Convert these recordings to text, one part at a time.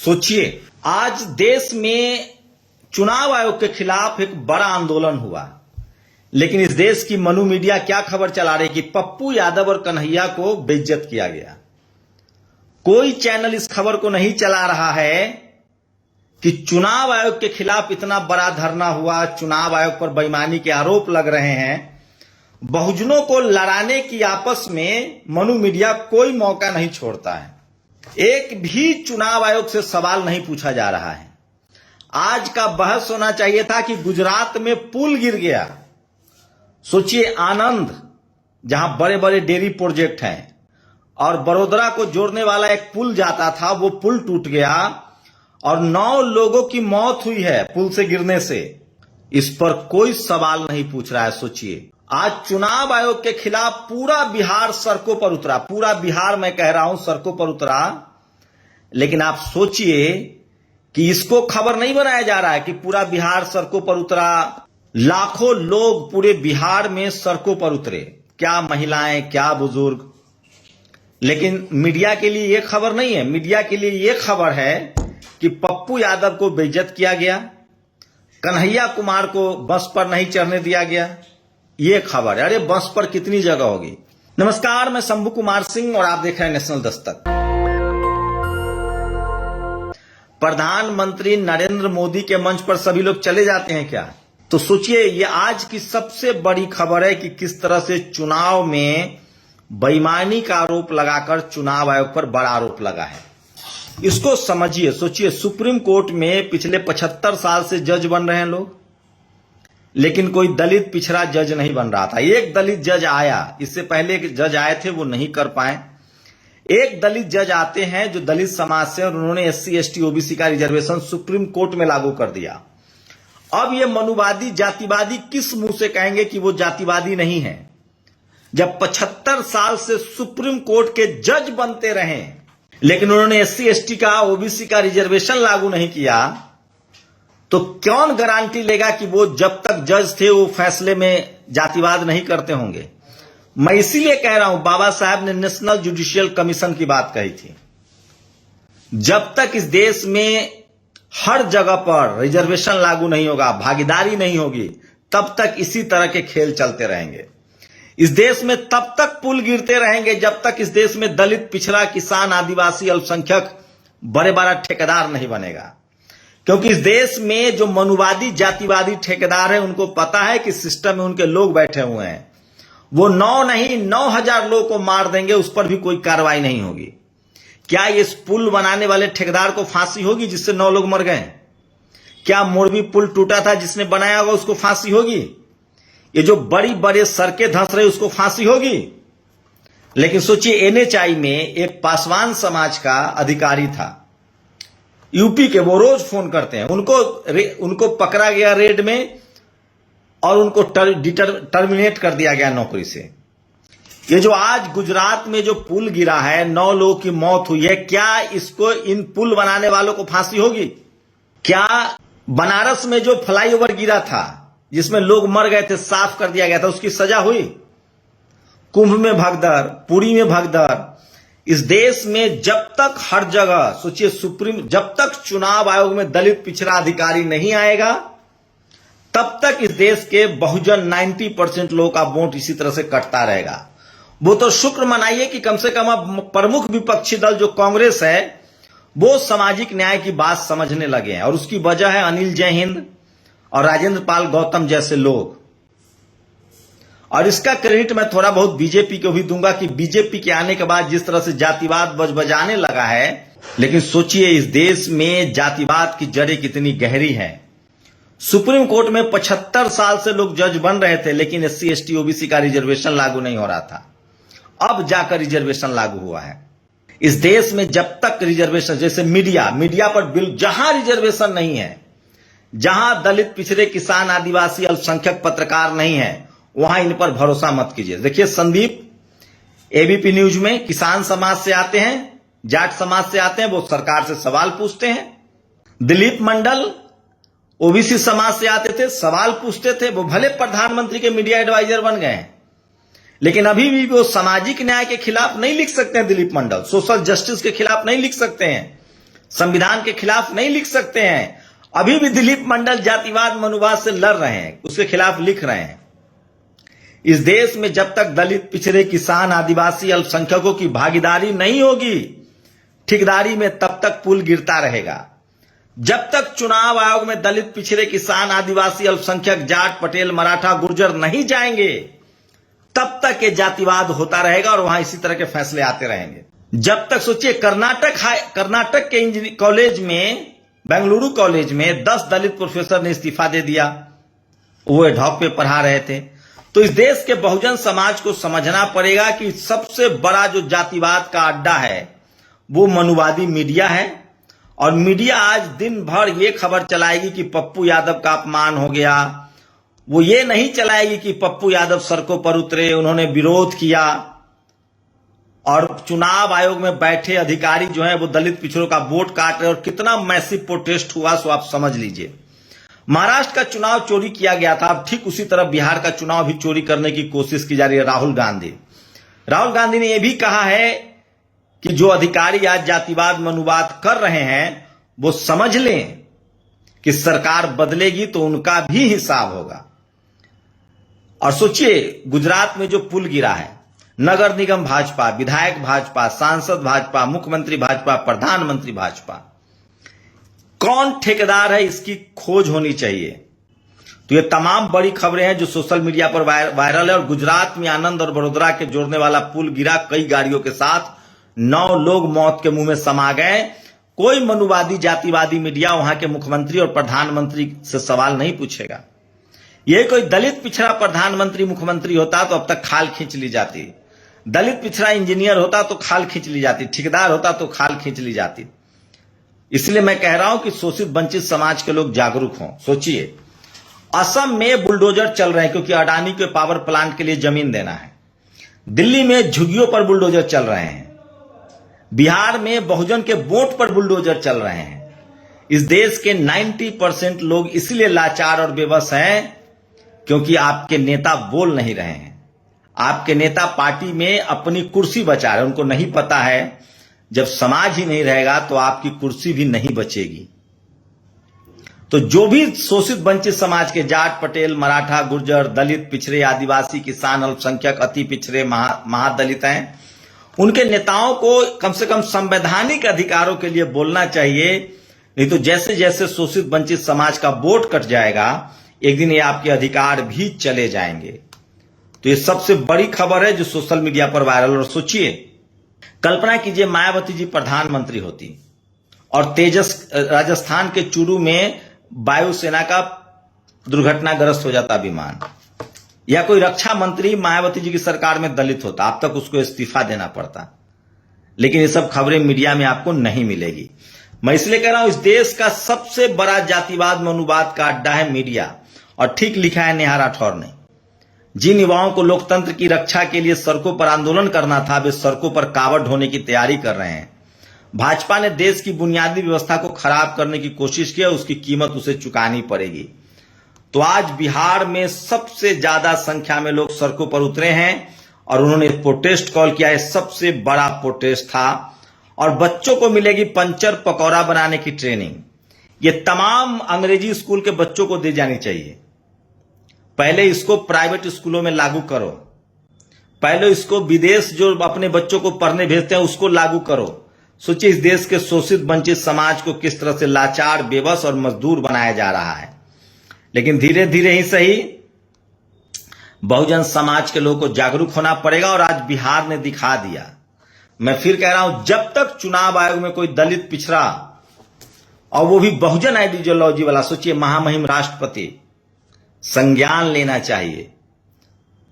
सोचिए, आज देश में चुनाव आयोग के खिलाफ एक बड़ा आंदोलन हुआ, लेकिन इस देश की मनु मीडिया क्या खबर चला रही कि पप्पू यादव और कन्हैया को बेइज्जत किया गया। कोई चैनल इस खबर को नहीं चला रहा है कि चुनाव आयोग के खिलाफ इतना बड़ा धरना हुआ, चुनाव आयोग पर बेईमानी के आरोप लग रहे हैं। बहुजनों को लड़ाने की आपस में मनु मीडिया कोई मौका नहीं छोड़ता है। एक भी चुनाव आयोग से सवाल नहीं पूछा जा रहा है। आज का बहस होना चाहिए था कि गुजरात में पुल गिर गया। सोचिए, आनंद जहां बड़े बड़े डेयरी प्रोजेक्ट हैं और बड़ोदरा को जोड़ने वाला एक पुल जाता था, वो पुल टूट गया और 9 लोगों की मौत हुई है पुल से गिरने से। इस पर कोई सवाल नहीं पूछ रहा है। सोचिए, आज चुनाव आयोग के खिलाफ पूरा बिहार सड़कों पर उतरा, पूरा बिहार मैं कह रहा हूं सड़कों पर उतरा। लेकिन आप सोचिए कि इसको खबर नहीं बनाया जा रहा है कि पूरा बिहार सड़कों पर उतरा। लाखों लोग पूरे बिहार में सड़कों पर उतरे, क्या महिलाएं, क्या बुजुर्ग। लेकिन मीडिया के लिए यह खबर नहीं है। मीडिया के लिए यह खबर है कि पप्पू यादव को बेइज्जत किया गया, कन्हैया कुमार को बस पर नहीं चढ़ने दिया गया, यह खबर है। अरे बस पर कितनी जगह होगी। नमस्कार, मैं शंभू कुमार सिंह और आप देख रहे हैं नेशनल दस्तक। प्रधानमंत्री नरेंद्र मोदी के मंच पर सभी लोग चले जाते हैं क्या? तो सोचिए, ये आज की सबसे बड़ी खबर है कि किस तरह से चुनाव में बेईमानी का आरोप लगाकर चुनाव आयोग पर बड़ा आरोप लगा है। इसको समझिए। सोचिए, सुप्रीम कोर्ट में पिछले 75 साल से जज बन रहे हैं लोग, लेकिन कोई दलित पिछड़ा जज नहीं बन रहा था। एक दलित जज आया, इससे पहले एक जज आए थे, वो नहीं कर पाए। एक दलित जज आते हैं जो दलित समाज से, और उन्होंने SC ST OBC का रिजर्वेशन सुप्रीम कोर्ट में लागू कर दिया। अब ये मनुवादी जातिवादी किस मुंह से कहेंगे कि वो जातिवादी नहीं है, जब 75 साल से सुप्रीम कोर्ट के जज बनते रहे, लेकिन उन्होंने SC ST का OBC का रिजर्वेशन लागू नहीं किया। तो कौन गारंटी लेगा कि वो जब तक जज थे वो फैसले में जातिवाद नहीं करते होंगे। मैं इसीलिए कह रहा हूं, बाबा साहब ने नेशनल जुडिशियल कमीशन की बात कही थी। जब तक इस देश में हर जगह पर रिजर्वेशन लागू नहीं होगा, भागीदारी नहीं होगी, तब तक इसी तरह के खेल चलते रहेंगे। इस देश में तब तक पुल गिरते रहेंगे जब तक इस देश में दलित, पिछड़ा, किसान, आदिवासी, अल्पसंख्यक बड़े बड़ा ठेकेदार नहीं बनेगा। क्योंकि इस देश में जो मनुवादी जातिवादी ठेकेदार हैं, उनको पता है कि सिस्टम में उनके लोग बैठे हुए हैं, वो 9 नहीं 9,000 लोगों को मार देंगे, उस पर भी कोई कार्रवाई नहीं होगी। क्या इस पुल बनाने वाले ठेकेदार को फांसी होगी जिससे 9 लोग मर गए? क्या मोरबी पुल टूटा था जिसने बनाया होगा उसको फांसी होगी? ये जो बड़ी बड़े सड़कें धंस रही उसको फांसी होगी? लेकिन सोचिए, NHI में एक पासवान समाज का अधिकारी था यूपी के, वो रोज फोन करते हैं, उनको पकड़ा गया रेड में और उनको टर्मिनेट कर दिया गया नौकरी से। ये जो आज गुजरात में जो पुल गिरा है, 9 लोगों की मौत हुई है, क्या इसको इन पुल बनाने वालों को फांसी होगी? क्या बनारस में जो फ्लाईओवर गिरा था जिसमें लोग मर गए थे, साफ कर दिया गया था, उसकी सजा हुई? कुंभ में भगदड़, पुरी में भगदड़। इस देश में जब तक हर जगह, सोचिए, जब तक चुनाव आयोग में दलित पिछड़ा अधिकारी नहीं आएगा, तब तक इस देश के बहुजन 90% लोगों का वोट इसी तरह से कटता रहेगा। वो तो शुक्र मनाइए कि कम से कम अब प्रमुख विपक्षी दल जो कांग्रेस है, वो सामाजिक न्याय की बात समझने लगे हैं, और उसकी वजह है अनिल जयहिंद और राजेंद्र पाल गौतम जैसे लोग। और इसका क्रेडिट मैं थोड़ा बहुत बीजेपी को भी दूंगा कि बीजेपी के आने के बाद जिस तरह से जातिवाद बजबजाने लगा है। लेकिन सोचिए, इस देश में जातिवाद की जड़ें कितनी गहरी हैं। सुप्रीम कोर्ट में 75 साल से लोग जज बन रहे थे, लेकिन SC ST OBC का रिजर्वेशन लागू नहीं हो रहा था। अब जाकर रिजर्वेशन लागू हुआ है। इस देश में जब तक रिजर्वेशन, जैसे मीडिया पर बिल, जहां रिजर्वेशन नहीं है, जहां दलित, पिछड़े, किसान, आदिवासी, अल्पसंख्यक पत्रकार नहीं है, वहां इन पर भरोसा मत कीजिए। देखिए, संदीप ABP न्यूज में किसान समाज से आते हैं, जाट समाज से आते हैं, वो सरकार से सवाल पूछते हैं। दिलीप मंडल OBC समाज से आते थे, सवाल पूछते थे। वो भले प्रधानमंत्री के मीडिया एडवाइजर बन गए, लेकिन अभी भी वो सामाजिक न्याय के खिलाफ नहीं लिख सकते हैं। दिलीप मंडल सोशल जस्टिस के खिलाफ नहीं लिख सकते हैं। संविधान के खिलाफ नहीं लिख सकते हैं। अभी भी दिलीप मंडल जातिवाद मनुवाद से लड़ रहे हैं, उसके खिलाफ लिख रहे हैं। इस देश में जब तक दलित, पिछड़े, किसान, आदिवासी, अल्पसंख्यकों की भागीदारी नहीं होगी ठेकेदारी में, तब तक पुल गिरता रहेगा। जब तक चुनाव आयोग में दलित, पिछड़े, किसान, आदिवासी, अल्पसंख्यक, जाट, पटेल, मराठा, गुर्जर नहीं जाएंगे, तब तक ये जातिवाद होता रहेगा और वहां इसी तरह के फैसले आते रहेंगे। जब तक सोचिए, कर्नाटक के इंजीनियरिंग कॉलेज में, बेंगलुरु कॉलेज में 10 दलित प्रोफेसर ने इस्तीफा दे दिया, वो ढॉक पे पढ़ा रहे थे। तो इस देश के बहुजन समाज को समझना पड़ेगा कि सबसे बड़ा जो जातिवाद का अड्डा है वो मनुवादी मीडिया है। और मीडिया आज दिन भर ये खबर चलाएगी कि पप्पू यादव का अपमान हो गया, वो ये नहीं चलाएगी कि पप्पू यादव सड़कों पर उतरे, उन्होंने विरोध किया और चुनाव आयोग में बैठे अधिकारी जो है वो दलित पिछड़ों का वोट काट रहे और कितना मैसिव प्रोटेस्ट हुआ सो आप समझ लीजिए। महाराष्ट्र का चुनाव चोरी किया गया था, अब ठीक उसी तरह बिहार का चुनाव भी चोरी करने की कोशिश की जा रही है। राहुल गांधी ने यह भी कहा है कि जो अधिकारी आज जातिवाद मनुवाद कर रहे हैं वो समझ लें कि सरकार बदलेगी तो उनका भी हिसाब होगा। और सोचिए, गुजरात में जो पुल गिरा है, नगर निगम भाजपा, विधायक भाजपा, सांसद भाजपा, मुख्यमंत्री भाजपा, प्रधानमंत्री भाजपा, कौन ठेकेदार है इसकी खोज होनी चाहिए। तो ये तमाम बड़ी खबरें हैं जो सोशल मीडिया पर वायरल है। और गुजरात में आनंद और बड़ोदरा के जोड़ने वाला पुल गिरा कई गाड़ियों के साथ, 9 लोग मौत के मुंह में समा गए। कोई मनुवादी जातिवादी मीडिया वहां के मुख्यमंत्री और प्रधानमंत्री से सवाल नहीं पूछेगा। ये कोई दलित पिछड़ा प्रधानमंत्री मुख्यमंत्री होता तो अब तक खाल खींच ली जाती, दलित पिछड़ा इंजीनियर होता तो खाल खींच ली जाती, ठेकेदार होता तो खाल खींच ली जाती। इसलिए मैं कह रहा हूं कि शोषित वंचित समाज के लोग जागरूक हों। सोचिए, असम में बुलडोजर चल रहे हैं क्योंकि अडानी के पावर प्लांट के लिए जमीन देना है। दिल्ली में झुग्गियों पर बुलडोजर चल रहे हैं। बिहार में बहुजन के वोट पर बुलडोजर चल रहे हैं। इस देश के 90% लोग इसलिए लाचार और बेबस हैं क्योंकि आपके नेता बोल नहीं रहे हैं। आपके नेता पार्टी में अपनी कुर्सी बचा रहे हैं। उनको नहीं पता है जब समाज ही नहीं रहेगा तो आपकी कुर्सी भी नहीं बचेगी। तो जो भी शोषित वंचित समाज के जाट, पटेल, मराठा, गुर्जर, दलित, पिछड़े, आदिवासी, किसान, अल्पसंख्यक, अति पिछड़े, महादलित हैं, उनके नेताओं को कम से कम संवैधानिक अधिकारों के लिए बोलना चाहिए। नहीं तो जैसे जैसे शोषित वंचित समाज का वोट कट जाएगा, एक दिन ये आपके अधिकार भी चले जाएंगे। तो ये सबसे बड़ी खबर है जो सोशल मीडिया पर वायरल। और सोचिए, कल्पना कीजिए मायावती जी प्रधानमंत्री होती और राजस्थान के चूरू में वायुसेना का दुर्घटनाग्रस्त हो जाता विमान, या कोई रक्षा मंत्री मायावती जी की सरकार में दलित होता, अब तक उसको इस्तीफा देना पड़ता। लेकिन ये सब खबरें मीडिया में आपको नहीं मिलेगी। मैं इसलिए कह रहा हूं, इस देश का सबसे बड़ा जातिवाद मनुवाद का अड्डा है मीडिया। और ठीक लिखा है नेहा राठौर ने, जिन युवाओं को लोकतंत्र की रक्षा के लिए सड़कों पर आंदोलन करना था, वे सड़कों पर कावड़ ढोने की तैयारी कर रहे हैं। भाजपा ने देश की बुनियादी व्यवस्था को खराब करने की कोशिश की, उसकी कीमत उसे चुकानी पड़ेगी। तो आज बिहार में सबसे ज्यादा संख्या में लोग सड़कों पर उतरे हैं और उन्होंने प्रोटेस्ट कॉल किया है। सबसे बड़ा प्रोटेस्ट था। और बच्चों को मिलेगी पंचर पकौड़ा बनाने की ट्रेनिंग। ये तमाम अंग्रेजी स्कूल के बच्चों को दी जानी चाहिए। पहले इसको प्राइवेट स्कूलों में लागू करो, पहले इसको विदेश जो अपने बच्चों को पढ़ने भेजते हैं उसको लागू करो। सोचिए, इस देश के शोषित वंचित समाज को किस तरह से लाचार, बेबस और मजदूर बनाया जा रहा है। लेकिन धीरे धीरे ही सही बहुजन समाज के लोगों को जागरूक होना पड़ेगा। और आज बिहार ने दिखा दिया। मैं फिर कह रहा हूं, जब तक चुनाव आयोग में कोई दलित, पिछड़ा और वो भी बहुजन आइडियोलॉजी वाला, सोचिए महामहिम राष्ट्रपति, संज्ञान लेना चाहिए।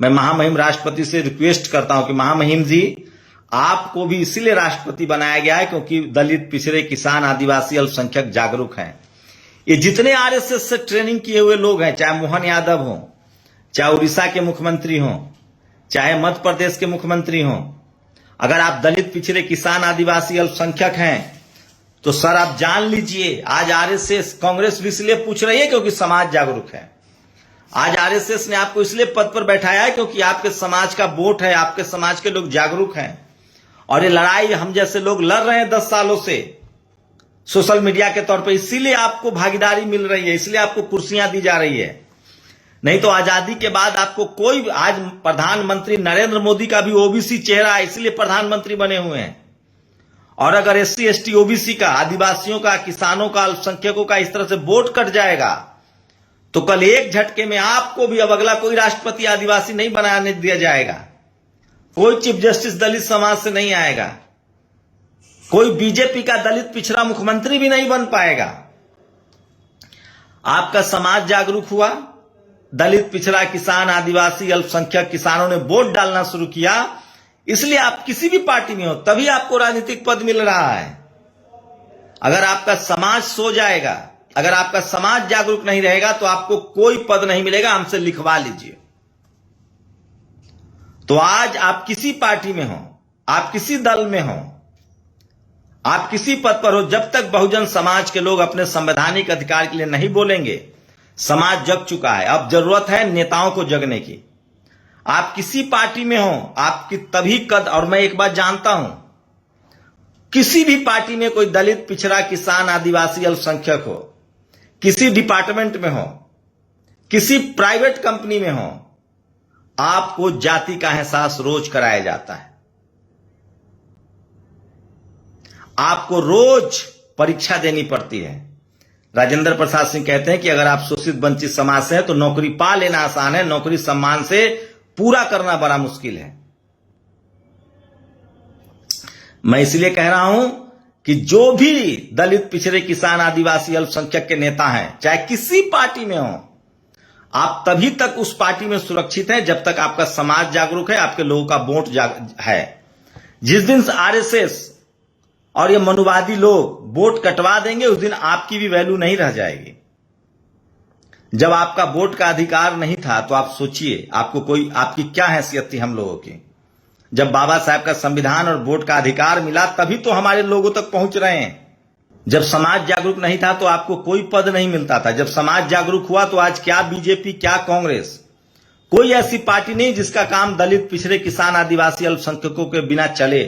मैं महामहिम राष्ट्रपति से रिक्वेस्ट करता हूं कि महामहिम जी, आपको भी इसीलिए राष्ट्रपति बनाया गया है क्योंकि दलित, पिछड़े, किसान, आदिवासी, अल्पसंख्यक जागरूक हैं। ये जितने आरएसएस से ट्रेनिंग किए हुए लोग हैं, चाहे मोहन यादव हो, चाहे उड़ीसा के मुख्यमंत्री हो, चाहे मध्य प्रदेश के मुख्यमंत्री हो, अगर आप दलित, पिछड़े, किसान, आदिवासी, अल्पसंख्यक हैं तो सर आप जान लीजिए, आज आरएसएस, कांग्रेस भी इसलिए पूछ रही है क्योंकि समाज जागरूक है। आज आरएसएस ने आपको इसलिए पद पर बैठाया है क्योंकि आपके समाज का वोट है, आपके समाज के लोग जागरूक हैं। और ये लड़ाई हम जैसे लोग लड़ रहे हैं 10 सालों से। सोशल मीडिया के तौर पे, इसीलिए आपको भागीदारी मिल रही है, इसलिए आपको कुर्सियां दी जा रही है। नहीं तो आजादी के बाद आपको कोई, आज प्रधानमंत्री नरेंद्र मोदी का भी ओबीसी चेहरा है, इसलिए प्रधानमंत्री बने हुए हैं। और अगर एससी एसटी ओबीसी का, आदिवासियों का, किसानों का, अल्पसंख्यकों का इस तरह से वोट कट जाएगा तो कल एक झटके में आपको भी अब अगला कोई राष्ट्रपति आदिवासी नहीं बनाने दिया जाएगा, कोई चीफ जस्टिस दलित समाज से नहीं आएगा, कोई बीजेपी का दलित पिछड़ा मुख्यमंत्री भी नहीं बन पाएगा। आपका समाज जागरूक हुआ, दलित पिछड़ा, किसान, आदिवासी, अल्पसंख्यक किसानों ने वोट डालना शुरू किया, इसलिए आप किसी भी पार्टी में हो तभी आपको राजनीतिक पद मिल रहा है। अगर आपका समाज सो जाएगा, अगर आपका समाज जागरूक नहीं रहेगा तो आपको कोई पद नहीं मिलेगा, हमसे लिखवा लीजिए। तो आज आप किसी पार्टी में हो, आप किसी दल में हो, आप किसी पद पर हो, जब तक बहुजन समाज के लोग अपने संवैधानिक अधिकार के लिए नहीं बोलेंगे, समाज जग चुका है। अब जरूरत है नेताओं को जगने की। आप किसी पार्टी में हो, आपकी तभी कद, और मैं एक बात जानता हूं, किसी भी पार्टी में कोई दलित, पिछड़ा, किसान, आदिवासी, अल्पसंख्यक हो, किसी डिपार्टमेंट में हो, किसी प्राइवेट कंपनी में हो, आपको जाति का एहसास रोज कराया जाता है। आपको रोज परीक्षा देनी पड़ती है। राजेंद्र प्रसाद सिंह कहते हैं कि अगर आप शोषित वंचित समाज से हैं तो नौकरी पा लेना आसान है, नौकरी सम्मान से पूरा करना बड़ा मुश्किल है। मैं इसलिए कह रहा हूं कि जो भी दलित, पिछड़े, किसान, आदिवासी, अल्पसंख्यक के नेता हैं, चाहे किसी पार्टी में हो, आप तभी तक उस पार्टी में सुरक्षित हैं जब तक आपका समाज जागरूक है, आपके लोगों का वोट है। जिस दिन आरएसएस और ये मनुवादी लोग वोट कटवा देंगे, उस दिन आपकी भी वैल्यू नहीं रह जाएगी। जब आपका वोट का अधिकार नहीं था तो आप सोचिए आपकी क्या हैसियत थी हम लोगों की। जब बाबा साहब का संविधान और वोट का अधिकार मिला तभी तो हमारे लोगों तक पहुंच रहे हैं। जब समाज जागरूक नहीं था तो आपको कोई पद नहीं मिलता था। जब समाज जागरूक हुआ तो आज क्या बीजेपी, क्या कांग्रेस, कोई ऐसी पार्टी नहीं जिसका काम दलित, पिछड़े, किसान, आदिवासी, अल्पसंख्यकों के बिना चले।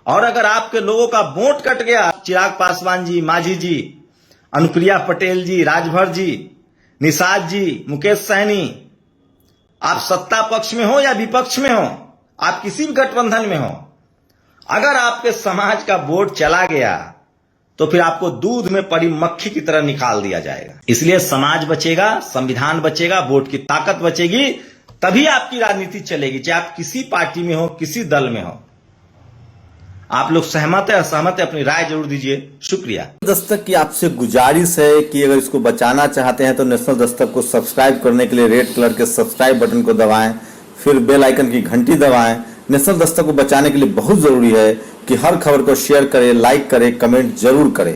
और अगर आपके लोगों का वोट कट गया, चिराग पासवान जी, मांझी जी, अनुप्रिया पटेल जी, राजभर जी, निषाद जी, मुकेश सहनी, आप सत्ता पक्ष में हो या विपक्ष में हो, आप किसी भी गठबंधन में हो, अगर आपके समाज का वोट चला गया तो फिर आपको दूध में पड़ी मक्खी की तरह निकाल दिया जाएगा। इसलिए समाज बचेगा, संविधान बचेगा, वोट की ताकत बचेगी, तभी आपकी राजनीति चलेगी, चाहे आप किसी पार्टी में हो, किसी दल में हो। आप लोग सहमत है, असहमत है, अपनी राय जरूर दीजिए। शुक्रिया। दस्तक की आपसे गुजारिश है कि अगर इसको बचाना चाहते हैं तो नेशनल दस्तक को सब्सक्राइब करने के लिए रेड कलर के सब्सक्राइब बटन को दबाएं, फिर बेल आइकन की घंटी दबाएं। नेशनल दस्तक को बचाने के लिए बहुत जरूरी है कि हर खबर को शेयर करें, लाइक करें, कमेंट जरूर करें।